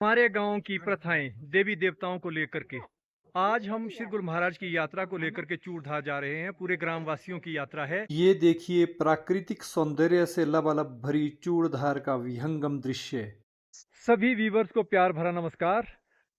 हमारे गांव की प्रथाएं देवी देवताओं को लेकर के आज हम श्री गुरु महाराज की यात्रा को लेकर के चूड़धार जा रहे हैं। पूरे ग्रामवासियों की यात्रा है। ये देखिए प्राकृतिक सौंदर्य से लबालब भरी चूड़धार का विहंगम दृश्य। सभी व्यूवर्स को प्यार भरा नमस्कार।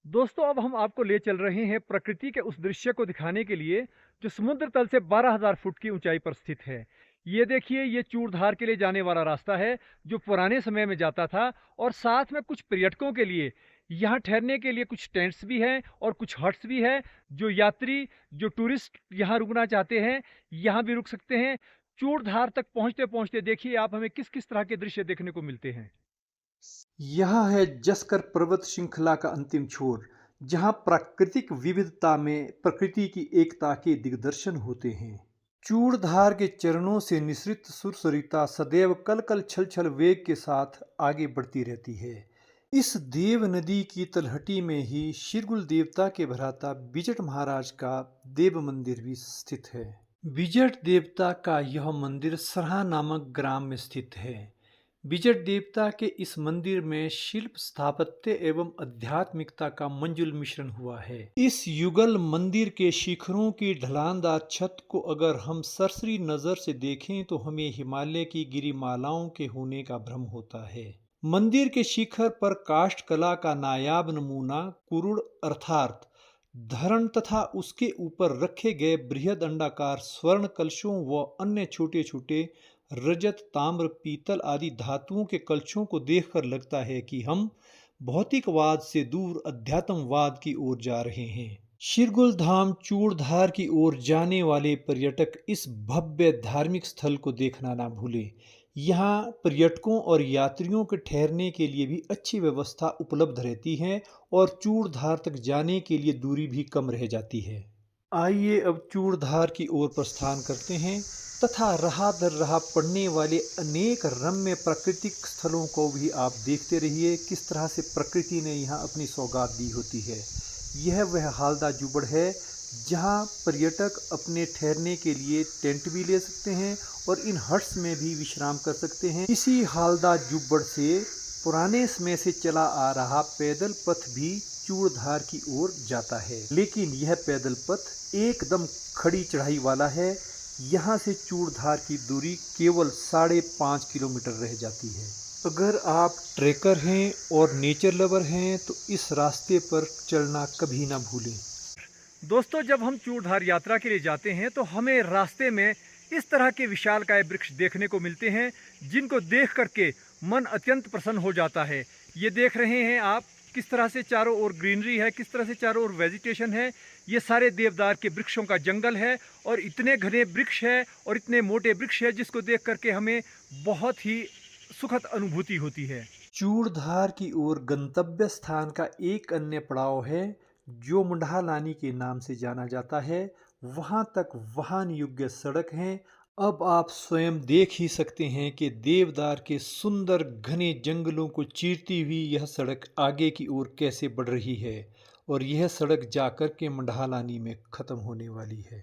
दोस्तों, अब हम आपको ले चल रहे हैं प्रकृति के उस दृश्य को दिखाने के लिए जो समुद्र तल से 12,000 फुट की ऊंचाई पर स्थित है। ये देखिए, ये चूड़धार के लिए जाने वाला रास्ता है जो पुराने समय में जाता था, और साथ में कुछ पर्यटकों के लिए यहाँ ठहरने के लिए कुछ टेंट्स भी हैं और कुछ हट्स भी हैं। जो यात्री, जो टूरिस्ट यहाँ रुकना चाहते हैं, यहाँ भी रुक सकते हैं। चूड़धार तक पहुँचते पहुँचते देखिए आप हमें किस किस तरह के दृश्य देखने को मिलते हैं। यह है जस्कर पर्वत श्रृंखला का अंतिम छोर, जहां प्राकृतिक विविधता में प्रकृति की एकता के दिग्दर्शन होते हैं। चूड़धार के चरणों से निसृत सुरसरिता सदैव कल कल छल छल वेग के साथ आगे बढ़ती रहती है। इस देव नदी की तलहटी में ही शिरगुल देवता के भ्राता बिजट महाराज का देव मंदिर भी स्थित है। बिजट देवता का यह मंदिर सरहा नामक ग्राम में स्थित है। बिजट देवता के इस मंदिर में शिल्प स्थापत्य एवं आध्यात्मिकता का मंजुल मिश्रण हुआ है। इस युगल मंदिर के शिखरों की ढलानदार छत को अगर हम सरसरी नजर से देखें तो हमें हिमालय की गिरिमालाओं के होने का भ्रम होता है। मंदिर के शिखर पर काष्ठ कला का नायाब नमूना कुरुड़ अर्थात धरण तथा उसके ऊपर रखे गए बृहद अंडाकार स्वर्ण कलशों व अन्य छोटे छोटे रजत, ताम्र, पीतल आदि धातुओं के कलशों को देखकर लगता है कि हम भौतिकवाद से दूर अध्यात्मवाद की ओर जा रहे हैं। शिरगुल धाम चूड़धार की ओर जाने वाले पर्यटक इस भव्य धार्मिक स्थल को देखना ना भूलें। यहाँ पर्यटकों और यात्रियों के ठहरने के लिए भी अच्छी व्यवस्था उपलब्ध रहती है और चूड़धार तक जाने के लिए दूरी भी कम रह जाती है। आइए अब चूड़धार की ओर प्रस्थान करते हैं तथा रहा दर रहा पड़ने वाले अनेक रम्य प्राकृतिक स्थलों को भी आप देखते रहिए। किस तरह से प्रकृति ने यहाँ अपनी सौगात दी होती है। यह वह हालदा जुबड़ है जहाँ पर्यटक अपने ठहरने के लिए टेंट भी ले सकते हैं और इन हट्स में भी विश्राम कर सकते हैं। इसी हालदा जुबड़ से पुराने समय से चला आ रहा पैदल पथ भी चूड़धार की ओर जाता है, लेकिन यह पैदल पथ एकदम खड़ी चढ़ाई वाला है। यहाँ से चूड़धार की दूरी केवल 5.5 किलोमीटर रह जाती है। अगर आप ट्रेकर हैं और नेचर लवर हैं तो इस रास्ते पर चलना कभी ना भूलें। दोस्तों, जब हम चूड़धार यात्रा के लिए जाते हैं तो हमें रास्ते में इस तरह के विशालकाय वृक्ष देखने को मिलते हैं जिनको देख करके मन अत्यंत प्रसन्न हो जाता है। ये देख रहे हैं आप किस तरह से चारों ओर ग्रीनरी है, किस तरह से चारों ओर वेजिटेशन है। ये सारे देवदार के वृक्षों का जंगल है और इतने घने वृक्ष है और इतने मोटे वृक्ष है जिसको देख करके हमें बहुत ही सुखद अनुभूति होती है। चूड़धार की ओर गंतव्य स्थान का एक अन्य पड़ाव है जो मुंडालानी के नाम से जाना जाता है। वहां तक वाहन योग्य सड़क है। अब आप स्वयं देख ही सकते हैं कि देवदार के सुंदर घने जंगलों को चीरती हुई यह सड़क आगे की ओर कैसे बढ़ रही है और यह सड़क जाकर के मंडालानी में खत्म होने वाली है।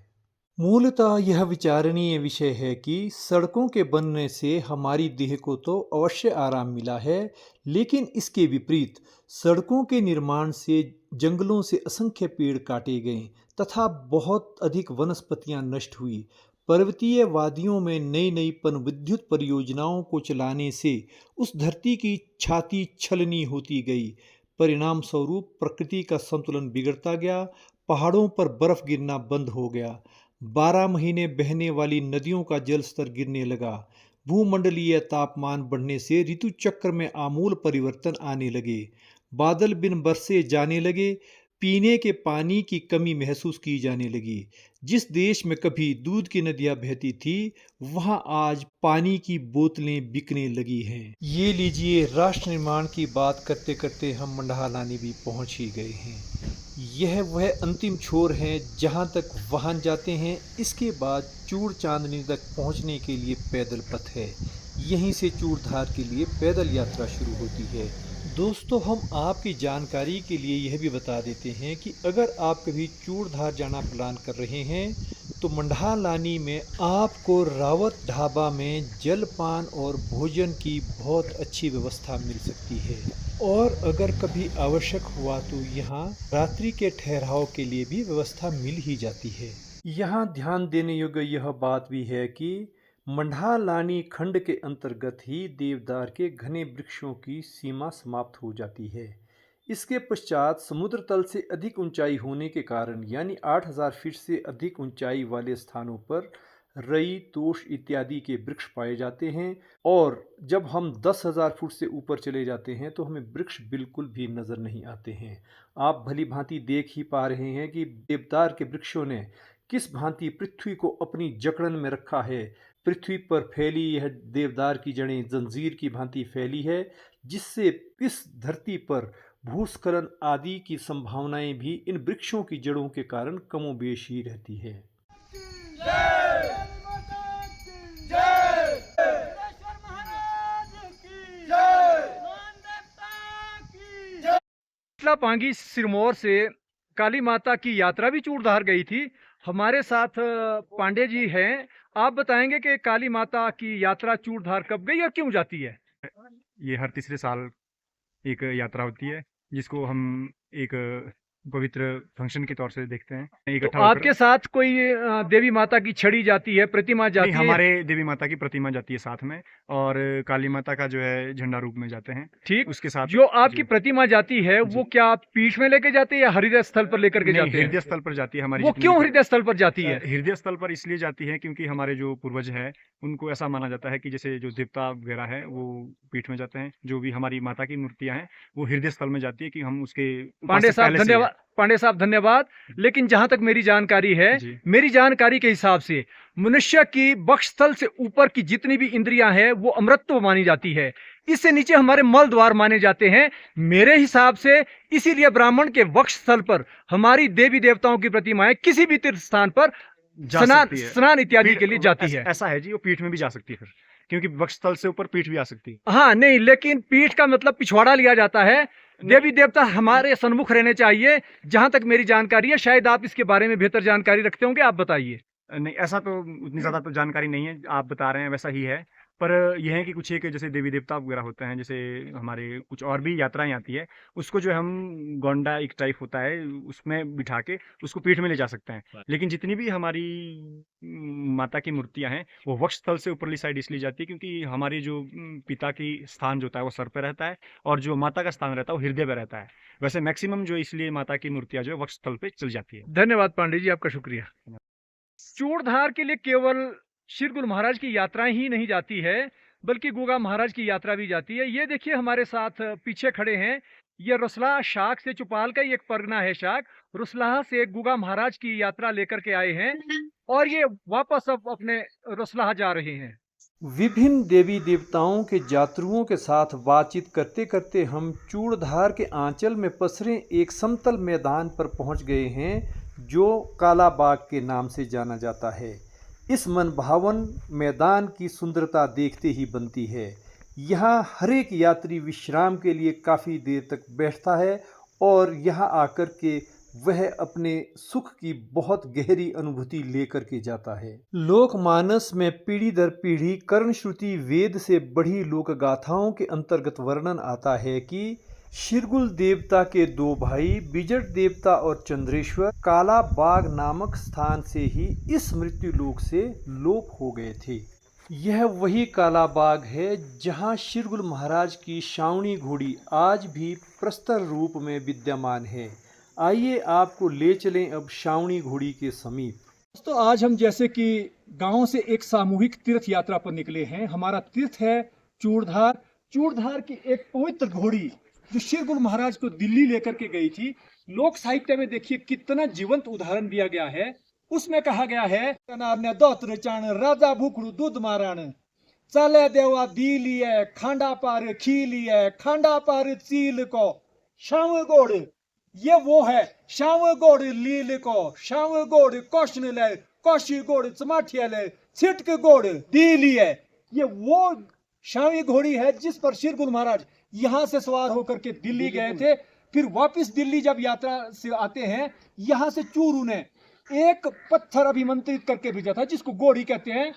मूलतः यह विचारणीय विषय है कि सड़कों के बनने से हमारी देह को तो अवश्य आराम मिला है, लेकिन इसके विपरीत सड़कों के निर्माण से जंगलों से असंख्य पेड़ काटे गए तथा बहुत अधिक वनस्पतियां नष्ट हुई। पर्वतीय वादियों में नई नई पनविद्युत परियोजनाओं को चलाने से उस धरती की छाती छलनी होती गई। परिणाम स्वरूप प्रकृति का संतुलन बिगड़ता गया। पहाड़ों पर बर्फ गिरना बंद हो गया। 12 महीने बहने वाली नदियों का जल स्तर गिरने लगा। भूमंडलीय तापमान बढ़ने से ऋतु चक्र में आमूल परिवर्तन आने लगे। बादल बिन बरसे जाने लगे। पीने के पानी की कमी महसूस की जाने लगी। जिस देश में कभी दूध की नदियां बहती थी वहां आज पानी की बोतलें बिकने लगी हैं। ये लीजिए, राष्ट्र निर्माण की बात करते करते हम मंडालानी भी पहुंच ही गए हैं। यह वह अंतिम छोर है जहां तक वाहन जाते हैं। इसके बाद चूड़ चांदनी तक पहुंचने के लिए पैदल पथ है। यहीं से चूड़धार के लिए पैदल यात्रा शुरू होती है। दोस्तों, हम आपकी जानकारी के लिए यह भी बता देते हैं कि अगर आप कभी चूड़धार जाना प्लान कर रहे हैं तो मंडालानी में आपको रावत ढाबा में जलपान और भोजन की बहुत अच्छी व्यवस्था मिल सकती है। और अगर कभी आवश्यक हुआ तो यहाँ रात्रि के ठहराव के लिए भी व्यवस्था मिल ही जाती है। यहाँ ध्यान देने योग्य यह बात भी है कि मंडालानी खंड के अंतर्गत ही देवदार के घने वृक्षों की सीमा समाप्त हो जाती है। इसके पश्चात समुद्र तल से अधिक ऊंचाई होने के कारण यानी 8000 फीट से अधिक ऊंचाई वाले स्थानों पर रई, तोश इत्यादि के वृक्ष पाए जाते हैं। और जब हम 10,000 फुट से ऊपर चले जाते हैं तो हमें वृक्ष बिल्कुल भी नजर नहीं आते हैं। आप भली भांति देख ही पा रहे हैं कि देवदार के वृक्षों ने किस भांति पृथ्वी को अपनी जकड़न में रखा है। पृथ्वी पर फैली यह देवदार की जड़ें जंजीर की भांति फैली है, जिससे इस धरती पर भूस्खलन आदि की संभावनाएं भी इन वृक्षों की जड़ों के कारण कमोबेश ही रहती है। पांगी सिरमौर से काली माता की यात्रा भी चूड़धार गई थी। हमारे साथ पांडे जी हैं। आप बताएंगे कि काली माता की यात्रा चूड़धार कब गई और क्यों जाती है? ये हर तीसरे साल एक यात्रा होती है, जिसको हम एक पवित्र फंक्शन के तौर से देखते हैं। तो इकट्ठा आपके साथ कोई देवी माता की छड़ी जाती है, प्रतिमा जाती नहीं, है? हमारे देवी माता की प्रतिमा जाती है साथ में, और काली माता का जो है झंडा रूप में जाते हैं। ठीक, उसके साथ जो आपकी प्रतिमा जाती है वो क्या आप पीठ में लेके जाते हैं या हृदय स्थल पर लेकर के जाते हैं? हृदय स्थल पर जाती है हमारी। वो क्यों हृदय स्थल पर जाती है? हृदय स्थल पर इसलिए जाती है क्योंकि हमारे जो पूर्वज है उनको ऐसा माना जाता है कि जैसे जो देवता वगैरह है वो पीठ में जाते हैं, जो भी हमारी माता की मूर्तियां हैं वो हृदय स्थल में जाती है कि हम उसके पांडे साहब धन्यवाद। पांडे साहब धन्यवाद। लेकिन जहां तक मेरी जानकारी है, मेरी जानकारी के हिसाब से मनुष्य की वक्षस्थल से ऊपर की जितनी भी इंद्रियां हैं वो अमृतत्व मानी जाती है। इससे नीचे हमारे मल द्वार माने जाते हैं मेरे हिसाब से। इसीलिए ब्राह्मण के वक्षस्थल पर हमारी देवी देवताओं की प्रतिमाएं किसी भी तीर्थ स्थान पर स्नान इत्यादि के लिए जाती है। ऐसा है जी, वो पीठ में भी जा सकती है फिर, क्योंकि वक्षस्थल से ऊपर पीठ भी आ सकती है। हाँ नहीं, लेकिन पीठ का मतलब पिछवाड़ा लिया जाता है। देवी देवता हमारे सन्मुख रहने चाहिए, जहां तक मेरी जानकारी है। शायद आप इसके बारे में बेहतर जानकारी रखते होंगे, आप बताइए। नहीं, ऐसा तो उतनी ज्यादा तो जानकारी नहीं है, आप बता रहे हैं वैसा ही है। पर यह है कि कुछ एक जैसे देवी देवता वगैरह होते हैं, जैसे हमारे कुछ और भी यात्राएं आती है, उसको जो हम गोंडा एक टाइप होता है उसमें बिठा के उसको पीठ में ले जा सकते हैं। लेकिन जितनी भी हमारी माता की मूर्तियां हैं वो वक्षस्थल से ऊपरली साइड इसलिए जाती है क्योंकि हमारी जो पिता की स्थान जो होता है वो सर पे रहता है, और जो माता का स्थान रहता है वो हृदय पे रहता है। वैसे मैक्सिमम जो इसलिए माता की मूर्तियां जो है वक्षस्थल पे चल जाती है। धन्यवाद पांडे जी, आपका शुक्रिया। चूड़धार के लिए केवल शिरगुल महाराज की यात्राएं ही नहीं जाती है, बल्कि गुगा महाराज की यात्रा भी जाती है। ये देखिए हमारे साथ पीछे खड़े हैं, ये रुसलाह शाख से चुपाल का ही एक परगना है। शाख रुसलाह से गुगा महाराज की यात्रा लेकर के आए हैं और ये वापस अब अपने रुसलाह जा रहे हैं। विभिन्न देवी देवताओं के यात्रुओं के साथ बातचीत करते करते हम चूड़धार के आंचल में पसरे एक समतल मैदान पर पहुंच गए हैं, जो कालाबाग के नाम से जाना जाता है। इस मनभावन मैदान की सुंदरता देखते ही बनती है। यहाँ हर एक यात्री विश्राम के लिए काफ़ी देर तक बैठता है और यहाँ आकर के वह अपने सुख की बहुत गहरी अनुभूति लेकर के जाता है। लोकमानस में पीढ़ी दर पीढ़ी कर्ण श्रुति वेद से बढ़ी लोक गाथाओं के अंतर्गत वर्णन आता है कि शिरगुल देवता के दो भाई बिजट देवता और चंद्रेश्वर कालाबाग नामक स्थान से ही इस मृत्यु लोक से लोप हो गए थे। यह वही कालाबाग है जहां शिरगुल महाराज की शावणी घोड़ी आज भी प्रस्तर रूप में विद्यमान है। आइए आपको ले चलें अब शावणी घोड़ी के समीप। दोस्तों, आज हम जैसे कि गांव से एक सामूहिक तीर्थ यात्रा पर निकले हैं। हमारा तीर्थ है चूड़धार। चूड़धार की एक पवित्र घोड़ी जो शिरगुल महाराज को दिल्ली लेकर के गई थी। लोक साहित्य में देखिए कितना जीवंत उदाहरण दिया गया है। उसमें कहा गया है, दोत्र चाण राजा भूखड़ू दूध मारण चले देवा दी लिए खांडा पार खी लिए खांडा पार चील को शाव गोड़। ये वो है शाव गोड़ लील को शाव गोड़ कौशन ले कौशी गोड़ चमाठिया ले छिटक गोड़ दी लिए। ये वो शावी घोड़ी है जिस पर शिरगुल महाराज यहाँ से सवार होकर के दिल्ली गए थे। फिर वापस दिल्ली जब यात्रा से आते हैं, यहाँ से चूरू ने एक पत्थर अभिमंत्रित करके भेजा था, जिसको गोड़ी कहते हैं,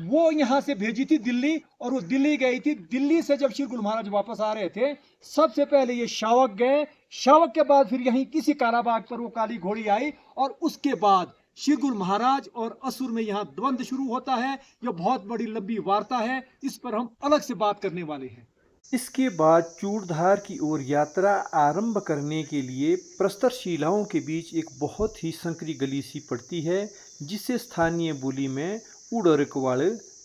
वो यहाँ से भेजी थी दिल्ली, और वो दिल्ली गई थी। दिल्ली से जब श्री गुरु महाराज वापस आ रहे थे, सबसे पहले ये शावक गए, शावक के बाद फिर यहीं किसी काराबाग पर वो काली घोड़ी आई, और उसके बाद श्री गुरु महाराज और असुर में यहाँ द्वंद्व शुरू होता है। यह बहुत बड़ी लंबी वार्ता है, इस पर हम अलग से बात करने वाले हैं। इसके बाद चूड़धार की ओर यात्रा आरंभ करने के लिए प्रस्तरशिलाओं के बीच एक बहुत ही संकरी गली सी पड़ती है, जिसे स्थानीय बोली में उड़रकवाड़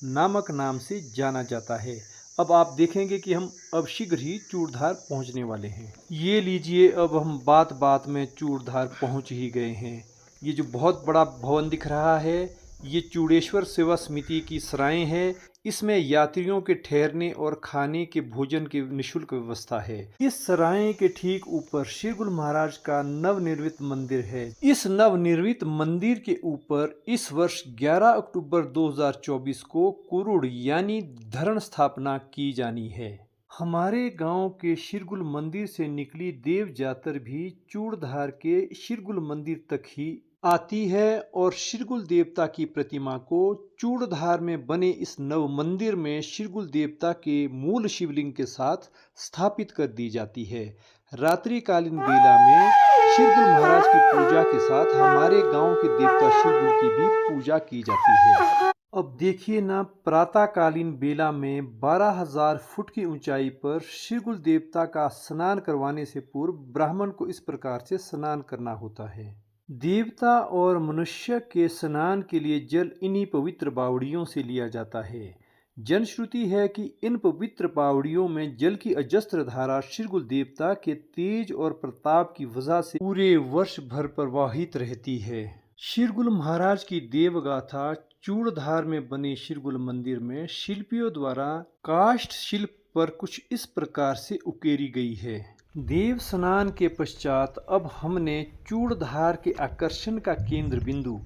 नामक नाम से जाना जाता है। अब आप देखेंगे कि हम अब शीघ्र ही चूड़धार पहुंचने वाले हैं। ये लीजिए, अब हम बात बात में चूड़धार पहुंच ही गए हैं। ये जो बहुत बड़ा भवन दिख रहा है, ये चूड़ेश्वर सेवा समिति की सराय है। इसमें यात्रियों के ठहरने और खाने के भोजन की निःशुल्क व्यवस्था है। इस सराय के ठीक ऊपर श्री गुरु महाराज का नवनिर्मित मंदिर है। इस नवनिर्मित मंदिर के ऊपर इस वर्ष 11 अक्टूबर 2024 को कुरुड़ यानी धरण स्थापना की जानी है। हमारे गांव के शिरगुल मंदिर से निकली देव जातर भी चूड़धार के शिरगुल मंदिर तक ही आती है, और शिरगुल देवता की प्रतिमा को चूड़धार में बने इस नव मंदिर में शिरगुल देवता के मूल शिवलिंग के साथ स्थापित कर दी जाती है। रात्रिकालीन बेला में शिरगुल महाराज की पूजा के साथ हमारे गांव के देवता शिरगुल की भी पूजा की जाती है। अब देखिए ना, प्रातःकालीन बेला में 12,000 फुट की ऊंचाई पर शिरगुल देवता का स्नान करवाने से पूर्व ब्राह्मण को इस प्रकार से स्नान करना होता है। देवता और मनुष्य के स्नान के लिए जल इन्हीं पवित्र बावड़ियों से लिया जाता है। जनश्रुति है कि इन पवित्र बावड़ियों में जल की अजस्त्र धारा शिरगुल देवता के तेज और प्रताप की वजह से पूरे वर्ष भर प्रवाहित रहती है। शिरगुल महाराज की देवगाथा चूड़धार में बने शिरगुल मंदिर में शिल्पियों द्वारा काष्ठ शिल्प पर कुछ इस प्रकार से उकेरी गई है। देव स्नान के पश्चात अब हमने चूड़धार के आकर्षण का केंद्र बिंदु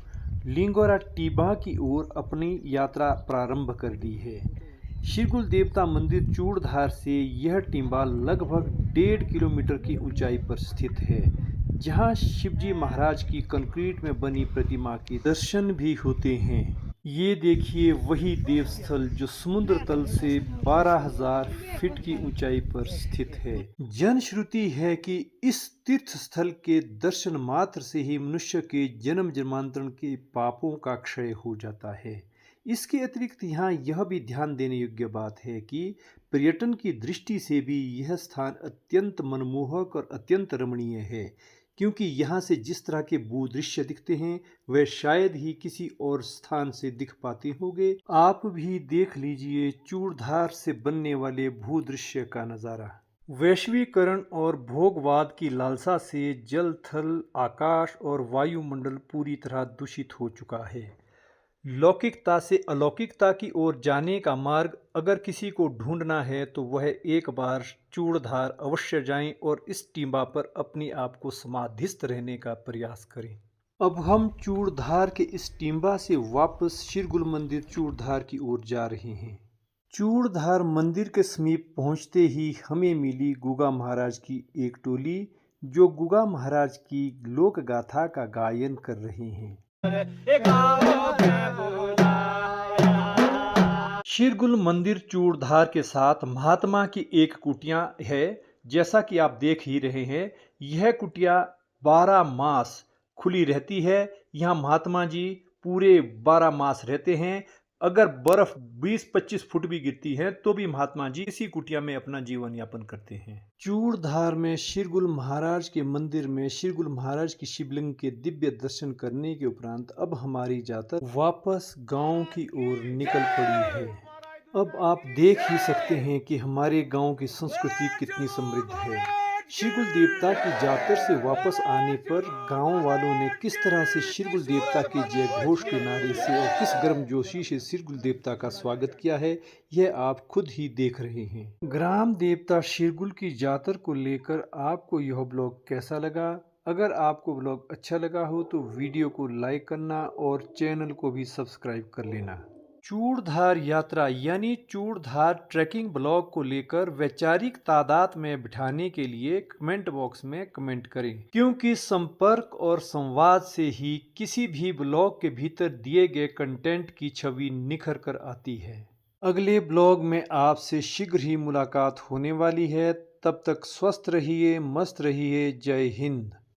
लिंगोरा टीबा की ओर अपनी यात्रा प्रारंभ कर दी है। शिरगुल देवता मंदिर चूड़धार से यह टिंबा लगभग 1.5 किलोमीटर की ऊंचाई पर स्थित है, जहां शिवजी महाराज की कंक्रीट में बनी प्रतिमा के दर्शन भी होते हैं। ये देखिए वही देवस्थल जो समुद्र तल से 12,000 फीट की ऊंचाई पर स्थित है। जनश्रुति है कि इस तीर्थ स्थल के दर्शन मात्र से ही मनुष्य के जन्म जन्मांतरण के पापों का क्षय हो जाता है। इसके अतिरिक्त यहाँ यह भी ध्यान देने योग्य बात है कि पर्यटन की दृष्टि से भी यह स्थान अत्यंत मनमोहक और अत्यंत रमणीय है, क्योंकि यहाँ से जिस तरह के भूदृश्य दिखते हैं वह शायद ही किसी और स्थान से दिख पाते होंगे। आप भी देख लीजिए चूड़धार से बनने वाले भूदृश्य का नज़ारा। वैश्वीकरण और भोगवाद की लालसा से जल, थल, आकाश और वायुमंडल पूरी तरह दूषित हो चुका है। लौकिकता से अलौकिकता की ओर जाने का मार्ग अगर किसी को ढूंढना है तो वह एक बार चूड़धार अवश्य जाएं और इस टिंबा पर अपने आप को समाधिस्थ रहने का प्रयास करें। अब हम चूड़धार के इस टिंबा से वापस शिरगुल मंदिर चूड़धार की ओर जा रहे हैं। चूड़धार मंदिर के समीप पहुंचते ही हमें मिली गुगा महाराज की एक टोली, जो गुगा महाराज की लोक गाथा का गायन कर रहे हैं। शिरगुल मंदिर चूड़धार के साथ महात्मा की एक कुटिया है। जैसा कि आप देख ही रहे हैं, यह कुटिया 12 मास खुली रहती है। यहाँ महात्मा जी पूरे 12 मास रहते हैं। अगर बर्फ 20-25 फुट भी गिरती है तो भी महात्मा जी इसी कुटिया में अपना जीवन यापन करते हैं। चूड़धार में शिरगुल महाराज के मंदिर में शिरगुल महाराज की शिवलिंग के दिव्य दर्शन करने के उपरांत अब हमारी यात्रा वापस गांव की ओर निकल पड़ी है। अब आप देख ही सकते हैं कि हमारे गांव की संस्कृति कितनी समृद्ध है। शिरगुल देवता की जातर से वापस आने पर गांव वालों ने किस तरह से शिरगुल देवता के जय घोष के नारे से और किस गर्मजोशी से शिरगुल देवता का स्वागत किया है, यह आप खुद ही देख रहे हैं। ग्राम देवता शिरगुल की जातर को लेकर आपको यह ब्लॉग कैसा लगा? अगर आपको ब्लॉग अच्छा लगा हो तो वीडियो को लाइक करना और चैनल को भी सब्सक्राइब कर लेना। चूड़धार यात्रा यानी चूड़धार ट्रैकिंग ब्लॉग को लेकर वैचारिक तादाद में बिठाने के लिए कमेंट बॉक्स में कमेंट करें, क्योंकि संपर्क और संवाद से ही किसी भी ब्लॉग के भीतर दिए गए कंटेंट की छवि निखर कर आती है। अगले ब्लॉग में आपसे शीघ्र ही मुलाकात होने वाली है। तब तक स्वस्थ रहिए, मस्त रहिए। जय हिंद।